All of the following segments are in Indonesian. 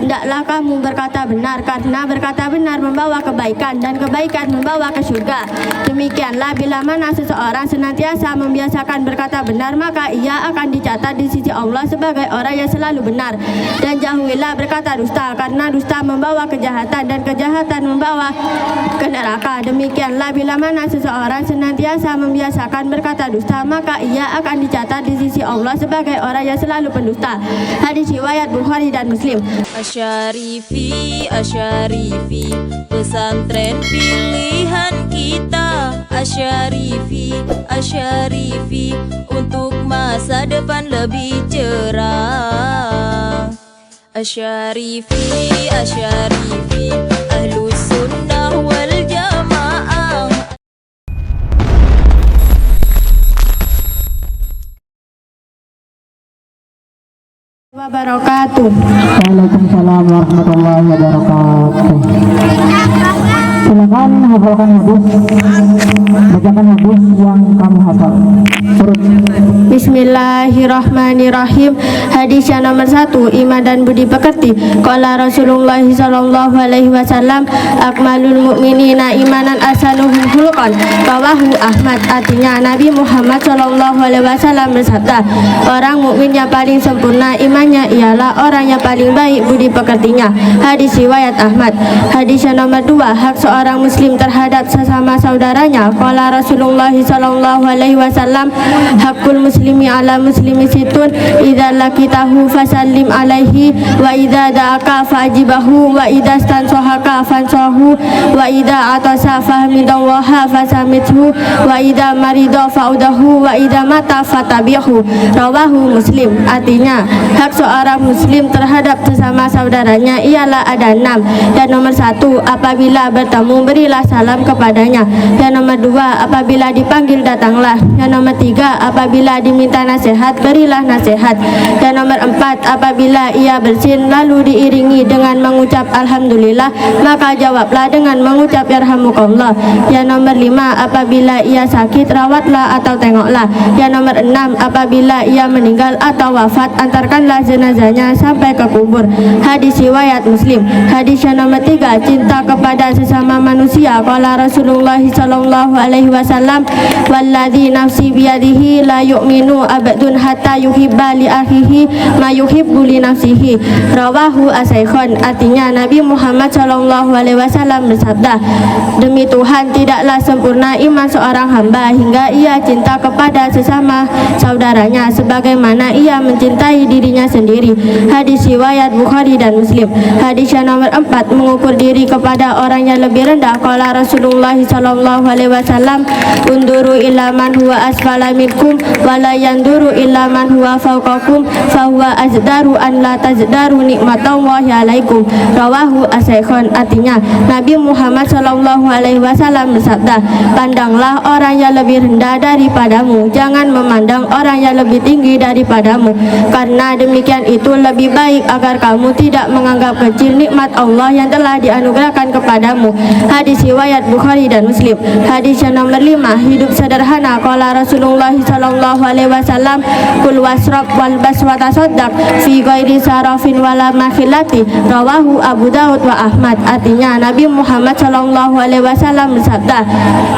hendaklah kamu berkata benar, karena berkata benar membawa kebaikan dan kebaikan membawa ke surga. Demikianlah bila mana seseorang senantiasa membiasakan berkata benar, maka ia akan dicatat di sisi Allah sebagai orang yang selalu benar. Dan jauhilah berkata dusta, karena dusta membawa kejahatan dan kejahatan membawa ke neraka. Demikianlah bila mana seseorang senantiasa membiasakan berkata dusta, maka ia akan dicatat di sisi Allah sebagai orang yang selalu pendusta. Hadis riwayat Bukhari dan Muslim. Asyarifi, Asyarifi, pesantren pilihan kita. Asyarifi, Asyarifi, untuk masa depan lebih cerah. Asyarifi, Asyarifi, Ahlus Sunnah wal Jamaah. Wabarakatuh. Waalaikumsalam warahmatullahi wabarakatuh. Silakan hafalkan hadis. Bacakan hadis yang kamu hafal. Urut. Bismillahirrahmanirrahim. Hadis yang nomor 1, iman dan budi pekerti. Qala Rasulullah sallallahu alaihi wasallam, akmalul mu'minina imanan asanuhum khuluqan. Rawahu Ahmad. Artinya Nabi Muhammad sallallahu alaihi wasallam bersabda, orang mukmin yang paling sempurna imannya ialah orang yang paling baik budi pekertinya. Hadis riwayat Ahmad. Hadis yang nomor 2, hak seorang muslim terhadap sesama saudaranya. Qala Rasulullah sallallahu alaihi wasallam, hakul muslimi ala muslimi situn, idza laqitahu fasallim alaihi, wa idza da'aka fa'jibahu, wa idza stansahaka fansahu, wa idza atasa fahmidallaha fasamithu, wa idza marida fa'udahu, wa idza mata fatabihu. Rawahu Muslim. Artinya hak seorang muslim terhadap sesama saudaranya ialah ada 6. Dan nomor 1, apabila bertemu berilah salam kepadanya. Yang nomor 2, apabila dipanggil datanglah. Yang nomor 3, apabila diminta nasihat berilah nasihat. Yang nomor 4, apabila ia bersin lalu diiringi dengan mengucap alhamdulillah, maka jawablah dengan mengucap yarhamukallah. Yang nomor 5, apabila ia sakit rawatlah atau tengoklah. Yang nomor 6, apabila ia meninggal atau wafat antarkanlah jenazahnya sampai ke kubur. Hadis riwayat Muslim. Hadis yang nomor 3, cinta kepada sesama manusia. Qala Rasulullah sallallahu alaihi wasallam, walladzi nafsi biyadihi la yu'minu abdun hatta yuhibba li akhihi ma yuhibbu li nafsihi. Rawahu As-Saikhon. Artinya Nabi Muhammad sallallahu alaihi wasallam bersabda, demi Tuhan tidaklah sempurna iman seorang hamba hingga ia cinta kepada sesama saudaranya sebagaimana ia mencintai dirinya sendiri. Hadis riwayat Bukhari dan Muslim. Hadis yang nomor 4, mengukur diri kepada orang yang lebih rendah. Qala Rasulullah sallallahu alaihi wasallam, unduru ila man huwa asfala minkum wa la yanduru ila man huwa fawqakum fa huwa azdaru an la tazdaru nikmatallahi alaikum. Rawahu As-Saikhon. Artinya Nabi Muhammad sallallahu alaihi wasallam bersabda, pandanglah orang yang lebih rendah daripadamu, jangan memandang orang yang lebih tinggi daripadamu, karena demikian itu lebih baik agar kamu tidak menganggap kecil nikmat Allah yang telah dianugerahkan kepadamu. Hadis riwayat Bukhari dan Muslim. Hadis yang nomor 5, hidup sederhana. Qala Rasulullah sallallahu alaihi wasallam, kul wasrab wal bas wa tasaddaq fi ghairi sarafin wala makhilati. Rawahu Abu Daud wa Ahmad. Artinya Nabi Muhammad sallallahu alaihi wasallam bersabda,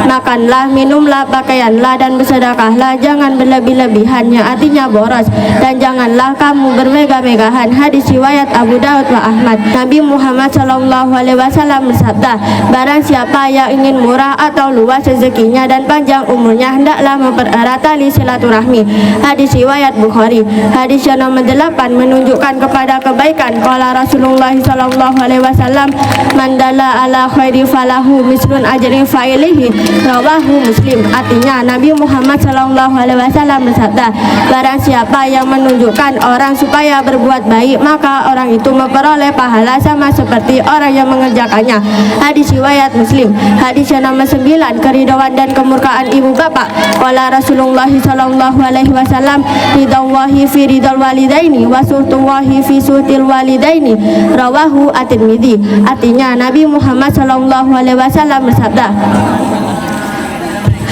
makanlah, minumlah, pakaianlah dan bersedekahlah, jangan berlebih-lebihan, yang artinya boros, dan janganlah kamu bermegah-megahan. Hadis riwayat Abu Daud wa Ahmad. Nabi Muhammad sallallahu alaihi wasallam bersabda, barang siapa yang ingin murah atau luas rezekinya dan panjang umurnya, hendaklah mempererat tali silaturahmi. Hadis riwayat Bukhari. Hadis yang nomor 8, menunjukkan kepada kebaikan. Qala Rasulullah sallallahu alaihi wasallam, man dalla ala khairi falahu mislun ajri fa'ilihi. Rawahu Muslim. Artinya Nabi Muhammad sallallahu alaihi wasallam bersabda, barang siapa yang menunjukkan orang supaya berbuat baik, maka orang itu memperoleh pahala sama seperti orang yang mengerjakannya. Hadis riwayat Muslim. Hadis yang nomor 9, keridhaan dan kemurkaan ibu bapak. Qala Rasulullah sallallahu alaihi wasallam, ridallahi fi ridal walidaini wa suhtullahi fi suhtil walidaini. Rawahu At-Tirmidzi. Artinya Nabi Muhammad sallallahu alaihi wasallam bersabda,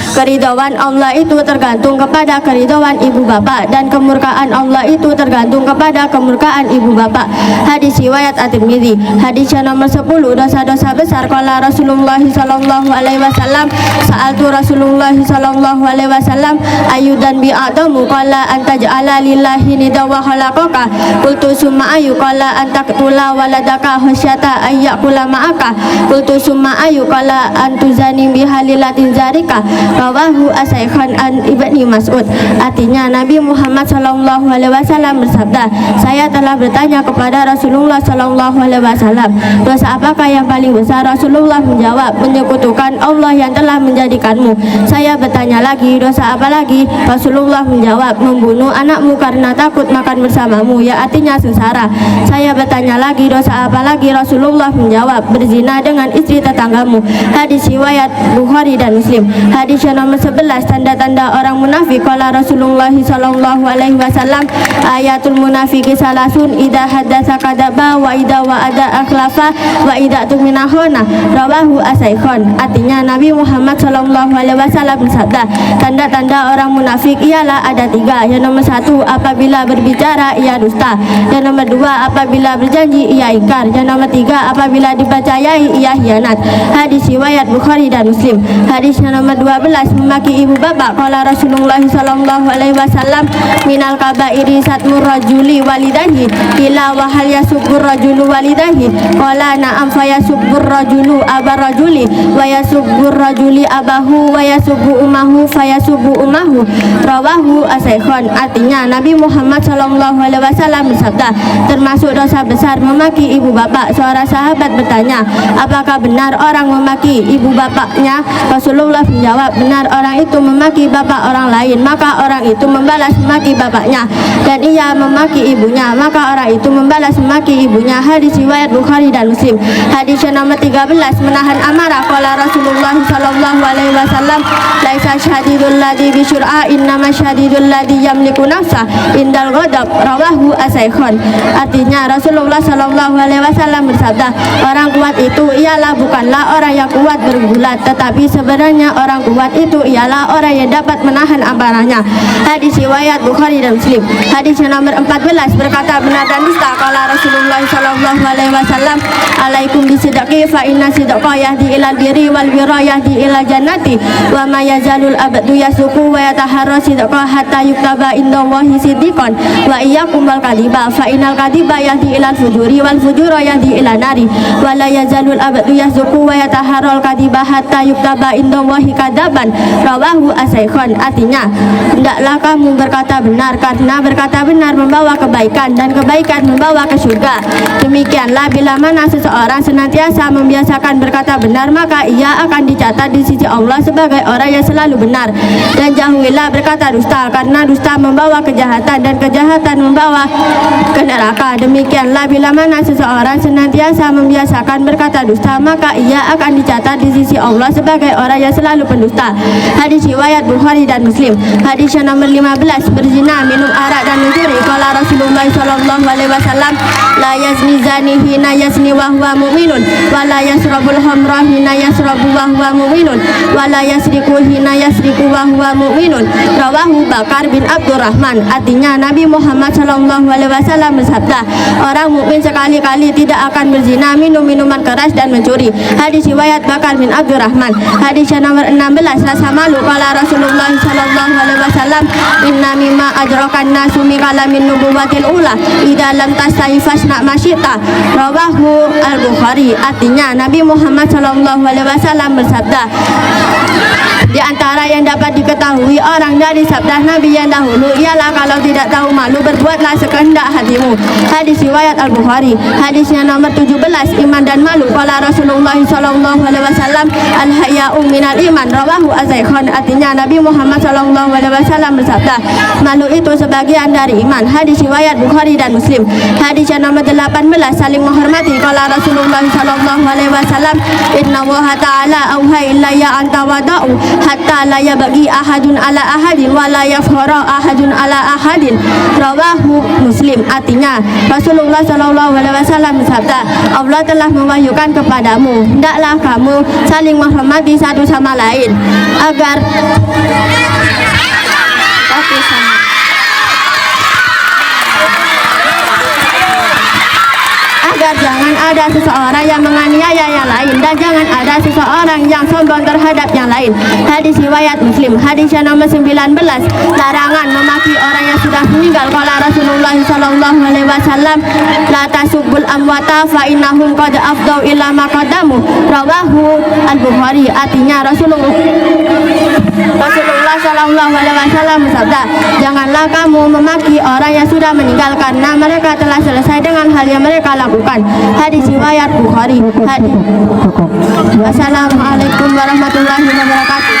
Keridhaan Allah itu tergantung kepada keridhaan ibu bapak, dan kemurkaan Allah itu tergantung kepada kemurkaan ibu bapak. Hadis riwayat At-Tirmidzi. Hadis yang nomor 10, dosa-dosa besar. Qala Rasulullah sallallahu alaihi wasallam, sa'altu Rasulullah sallallahu alaihi wasallam ayyudan bi'atamu, qala antaj'ala lillahi nida wa khalaqaka, qultu summa ayu, qala antaqtula waladaka khasyata ayyakula ma'aka, qultu summa ayu, qala antuzani bihalilatin zarika. Rawahu As-Saikhan an Ibni Mas'ud. Artinya Nabi Muhammad sallallahu alaihi wasallam bersabda, saya telah bertanya kepada Rasulullah sallallahu alaihi wasallam, dosa apakah yang paling besar? Rasulullah menjawab, menyekutukan Allah yang telah menjadikanmu. Saya bertanya lagi, dosa apa lagi? Rasulullah menjawab, membunuh anakmu karena takut makan bersamamu, ya artinya sengsara. Saya bertanya lagi, dosa apa lagi? Rasulullah menjawab, berzina dengan istri tetanggamu. Hadis riwayat Bukhari dan Muslim. Hadis yang nomor 11, tanda-tanda orang munafik. Qala Rasulullah sallallahu alaihi wasallam, ayatul munafiki salasun, idza haddatsa kadzaba wa idza wa'ada akhlafa wa idza tumina khana. Rawahu As-Saikhan. Artinya Nabi Muhammad sallallahu alaihi wasallam bersabda, tanda-tanda orang munafik ialah ada 3. Yang nomor 1, apabila berbicara ia dusta. Yang nomor 2, apabila berjanji ia ingkar. Yang nomor 3, apabila dipercayai ia hianat. Hadis riwayat Bukhari dan Muslim. Hadis yang nomor 12, memaki ibu bapak. Qala Rasulullah sallallahu alaihi wasallam, minal kabairi satmur rajuli walidahi, ila wa hal yasubbur rajulu walidahi, qala na'am fa yasubbur rajulu abar rajuli wa yasubbur rajuli abahu wa yasubbu umahu fa yasubbu umahu. Rawahu As-Saikhan. Artinya Nabi Muhammad sallallahu alaihi wasallam bersabda, termasuk dosa besar memaki ibu bapak. Seorang sahabat bertanya, apakah benar orang memaki ibu bapaknya? Rasulullah menjawab, benar orang itu memaki bapak orang lain, maka orang itu membalas memaki bapaknya, dan ia memaki ibunya, maka orang itu membalas memaki ibunya. Hadis riwayat Bukhari dan Muslim. Hadis yang nomor 13, menahan amarah. Qala Rasulullah sallallahu alaihi wasallam, laisa syadidul ladzi bisyur'a, innama syadidul ladzi yamliku nafsa indal ghadab. Rawahu As-Saikhan. Artinya Rasulullah sallallahu alaihi wasallam bersabda, orang kuat itu ialah bukanlah orang yang kuat bergulat, tetapi sebenarnya orang kuat itu ialah orang yang dapat menahan amarahnya. Hadis riwayat Bukhari dan Muslim. Hadis yang nomor 14, berkata benar dan dusta. Qala Rasulullah sallallahu alaihi wasallam, alaikum bisidqi fa inna sidqa yahdi ilal birri wal birra yahdi ilal jannati wa ma yazalul abdu yasuqu wa yataharra sidqa hatta yuktaba indallahi siddiqan wa iyyakum wal kadiba fa innal kadiba yahdi ilal fujuri wal fujura yahdi ilal nari wa la yazalul abdu yasuqu wa yataharra al kadiba hatta yuktaba indallahi kadaban. Rawahu As-Saikhan. Artinya, hendaklah kamu berkata benar, karena berkata benar membawa kebaikan, dan kebaikan membawa ke surga. Demikianlah bila mana seseorang senantiasa membiasakan berkata benar, maka ia akan dicatat di sisi Allah sebagai orang yang selalu benar. Dan jauhilah berkata dusta, karena dusta membawa kejahatan, dan kejahatan membawa ke neraka. Demikianlah bila mana seseorang senantiasa membiasakan berkata dusta, maka ia akan dicatat di sisi Allah sebagai orang yang selalu pendusta. Hadis riwayat Bukhari dan Muslim. Hadis yang nomor 15, berzina, minum arak dan mencuri. Qala Rasulullah sallallahu alaihi wasallam, la yazni zani hina yazni wa huwa mu'minun, wa la yasrabul khamra hina yasrabu wa huwa mu'minun, wa la yasriku hina yasriku wa huwa mu'minun. Rawahu Bakar bin Abdurrahman. Artinya Nabi Muhammad sallallahu alaihi wasallam bersabda, orang mukmin sekali-kali tidak akan berzina, minum minuman keras dan mencuri. Hadis riwayat Bakar bin Abdurrahman. Hadis yang nomor 16, rasa malu. Qala Rasulullah sallallahu alaihi wasallam, inna mimma ajrakan nasu min kalamin nubuwatil ula idza lam tastahi fasna masyita. Rawahu Al-Bukhari. Artinya Nabi Muhammad sallallahu alaihi wasallam bersabda, di antara yang dapat diketahui orang dari sabda Nabi yang dahulu ialah kalau tidak tahu malu, berbuatlah sekehendak hatimu. Hadis riwayat Al-Bukhari. Hadisnya nomor 17, iman dan malu. Qala Rasulullah sallallahu alaihi wasallam, al-haya'u minal iman. Rawahu Az-Saikhan. Artinya Nabi Muhammad sallallahu alaihi wasallam bersabda, malu itu sebagian dari iman. Hadis riwayat Bukhari dan Muslim. Hadis yang nomor 18, saling menghormati. Qala Rasulullah sallallahu alaihi wasallam, inna Allaha ta'ala auha ilayya an tawada'u hatta la yabghi ahadun ala ahadin wa la yafkhara ahadun ala ahadin. Rawahu Muslim. Artinya Rasulullah Shallallahu Alaihi Wasallam bersabda, Allah telah mewahyukan kepadamu, hendaklah kamu saling menghormati satu sama lain agar jangan ada seseorang yang menganiaya yang lain dan jangan ada seseorang yang sombong terhadap yang lain. Hadis riwayat Muslim. Hadis yang nomor 19, larangan memaki orang yang sudah meninggal. Qala Rasulullah sallallahu alaihi wasallam, la tasubbul amwata fa innahum qad afdau ila ma qaddamu. Rawahu Al-Bukhari. Artinya Rasulullah sallallahu alaihi wasallam bersabda, janganlah kamu memaki orang yang sudah meninggal karena mereka telah selesai dengan hal yang mereka lakukan. Hadis riwayat Bukhari. Assalamualaikum warahmatullahi wabarakatuh.